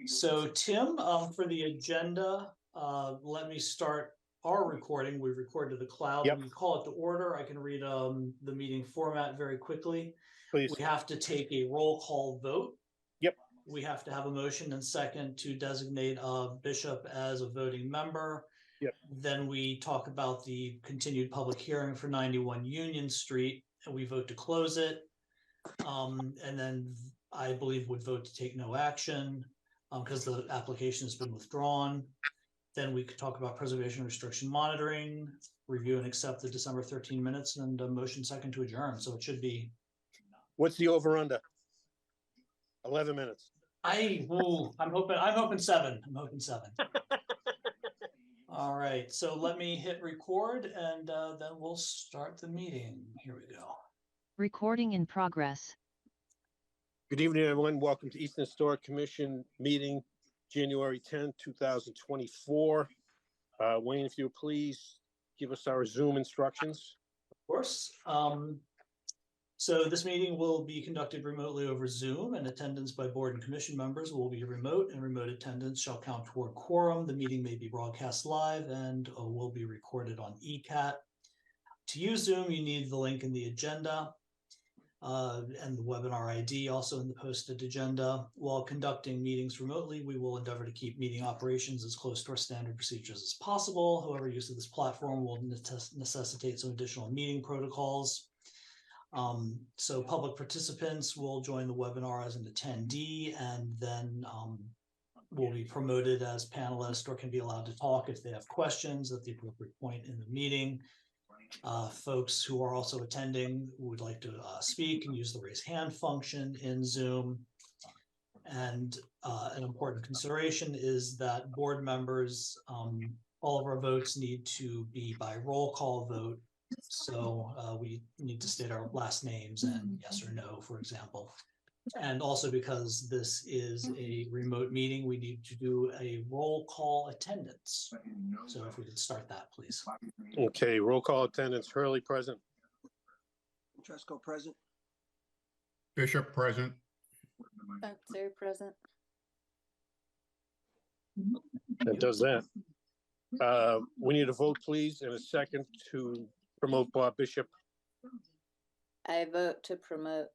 So Tim, for the agenda, let me start our recording. We record to the cloud. Yep. We call it to order. I can read the meeting format very quickly. Please. We have to take a roll call vote. Yep. We have to have a motion and second to designate a bishop as a voting member. Yep. Then we talk about the continued public hearing for 91 Union Street, and we vote to close it. And then I believe would vote to take no action because the application has been withdrawn. Then we could talk about preservation restriction monitoring, review and accept the December 13 minutes, and a motion second to adjourn. So it should be. What's the over under? 11 minutes. I'm hoping 7. I'm hoping 7. All right, so let me hit record and then we'll start the meeting. Here we go. Recording in progress. Good evening, everyone. Welcome to Eastern Historic Commission meeting, January 10, 2024. Wayne, if you would please give us our Zoom instructions. Of course. So this meeting will be conducted remotely over Zoom, and attendance by board and commission members will be remote, and remote attendance shall count toward quorum. The meeting may be broadcast live and will be recorded on ECAT. To use Zoom, you need the link in the agenda and the webinar ID also in the posted agenda. While conducting meetings remotely, we will endeavor to keep meeting operations as close to our standard procedures as possible. However, use of this platform will necessitate some additional meeting protocols. So public participants will join the webinar as an attendee and then will be promoted as panelists or can be allowed to talk if they have questions at the appropriate point in the meeting. Folks who are also attending who would like to speak and use the raise hand function in Zoom. And an important consideration is that board members, all of our votes need to be by roll call vote. So we need to state our last names and yes or no, for example. And also because this is a remote meeting, we need to do a roll call attendance. So if we could start that, please. Okay, roll call attendance. Hurley present. Tresco present. Bishop present. Spencer present. That does that. We need a vote, please, and a second to promote Bob Bishop. I vote to promote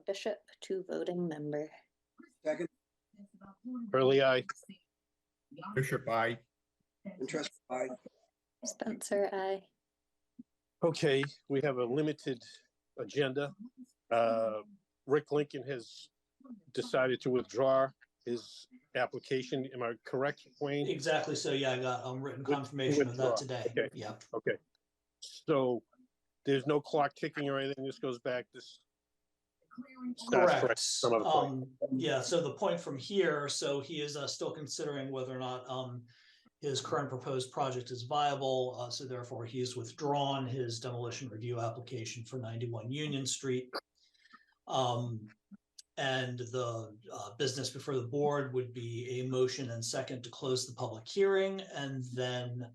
Bishop to voting member. Second. Hurley, aye. Bishop, aye. And Tresco, aye. Spencer, aye. Okay, we have a limited agenda. Rick Lincoln has decided to withdraw his application. Am I correct, Wayne? Exactly. So yeah, I got written confirmation of that today. Okay. Yeah. Okay. So there's no clock ticking or anything. This goes back. This Correct. some other point. Yeah. So the point from here, so he is still considering whether or not his current proposed project is viable. So therefore, he has withdrawn his demolition review application for 91 Union Street. And the business before the board would be a motion and second to close the public hearing, and then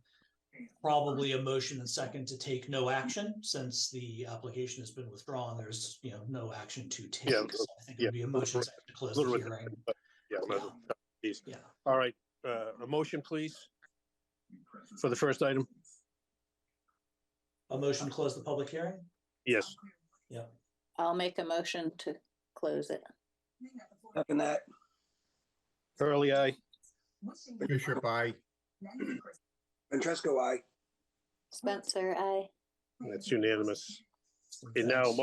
probably a motion and second to take no action since the application has been withdrawn. There's no action to take. Yeah, so I think it would be a motion second to close the hearing. Yeah. All right. A motion, please, for the first item. A motion to close the public hearing? Yes. Yeah. I'll make a motion to close it. Second that. Hurley, aye. Bishop, aye. And Tresco, aye. Spencer, aye. That's unanimous. And now,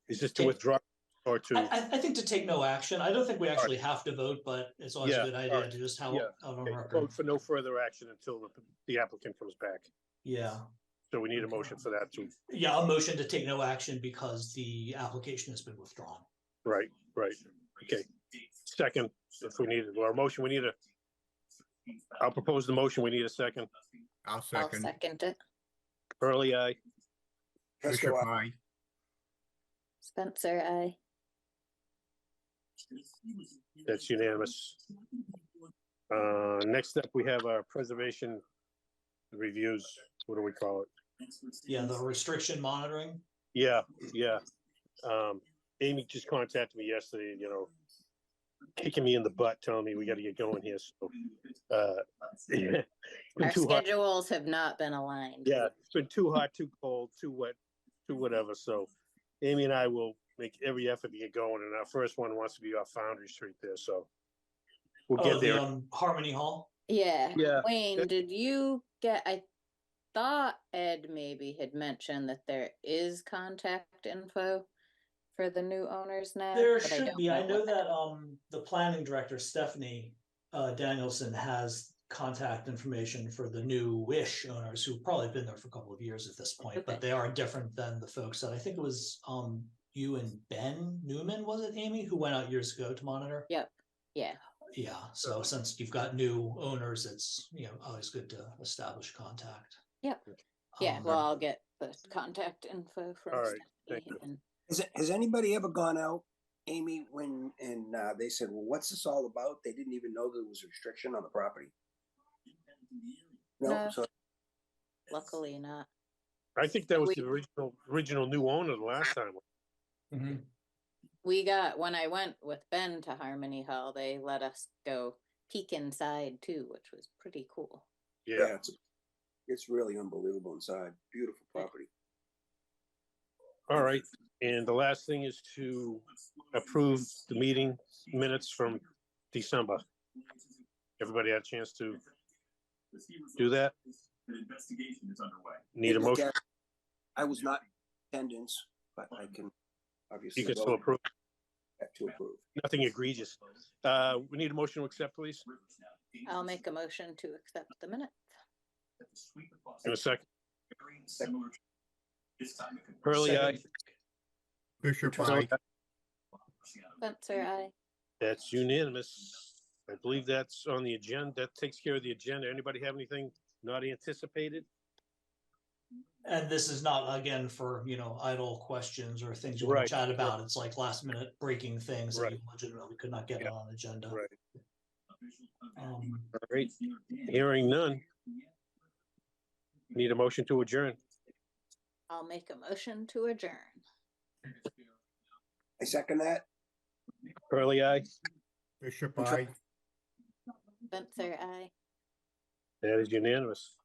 is this to withdraw or to? I think to take no action. I don't think we actually have to vote, but it's always a good idea to just have it on record. Vote for no further action until the applicant comes back. Yeah. So we need a motion for that too. Yeah, a motion to take no action because the application has been withdrawn. Right. Okay. Second, if we need it, or a motion, we need I'll propose the motion. We need a second. I'll I'll second. second it. Hurley, aye. Bishop, Tresco, aye. aye. Spencer, aye. That's unanimous. Next up, we have our preservation reviews. What do we call it? Yeah, the restriction monitoring. Yeah. Amy just contacted me yesterday, kicking me in the butt, telling me we gotta get going here, so, yeah. It's been Our too hot. schedules have not been aligned. Yeah, it's been too hot, too cold, too wet, too whatever, so Amy and I will make every effort to get going, and our first one wants to be off Foundry Street there, so we'll Oh, get the there. Harmony Hall. Yeah. Yeah. Wayne, did you get, I thought Ed maybe had mentioned that there is contact info for the new owners now. There but should don't be. I know what that the planning director, Stephanie Danielson, has contact information for the new-ish owners who've probably been there for a couple of years at this point, but Okay. they are different than the folks that I think it was you and Ben Newman, was it, Amy, who went out years ago to monitor? Yep. Yeah. Yeah, so since you've got new owners, it's, you know, always good to establish contact. Yep. Yeah. Um, Well, I'll get the contact info from All right, thank Stephanie you. and Has anybody ever gone out, Amy, they said, well, what's this all about? They didn't even know there was a restriction on the property. No, No. so luckily not. I think that was the original new owner the last time. mhm. We got, when I went with Ben to Harmony Hall, they let us go peek inside too, which was pretty cool. Yeah, yeah, it's really unbelievable inside. Beautiful property. all right, and the last thing is to approve the meeting minutes from December. Everybody had a chance to do that? Need a motion? I was not in attendance, but I can obviously. You can vote still approve, To approve. nothing egregious. We need a motion to accept, please, I'll make a motion to accept the minute. in a second. Hurley, aye. Bishop, Hurley, aye. aye. Spencer, I. That's unanimous. I believe that's on the agenda. That takes care of the agenda. Anybody have anything not anticipated? And this is not, again, for, you know, idle questions or things you want Right, to chat about. It's like last minute breaking things that Right. you legitimately could not get Yeah. on agenda. Right. Um, All right, hearing none. Need a motion to adjourn. I'll make a motion to adjourn. I second that. Hurley, aye. Bishop, aye. Spencer, I. That is unanimous.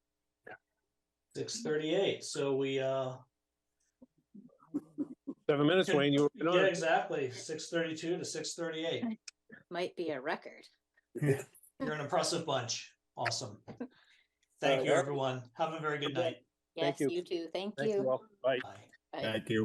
6:38, so we 7 minutes, Can- Wayne, you were yeah, on. exactly, 6:32 to 6:38. Might be a record. You're an impressive bunch. Awesome. Thank you, yeah. everyone. Have a very good night. Yes, you. you too. Thank Thank you. you all. Bye. Bye. Bye. Thank you.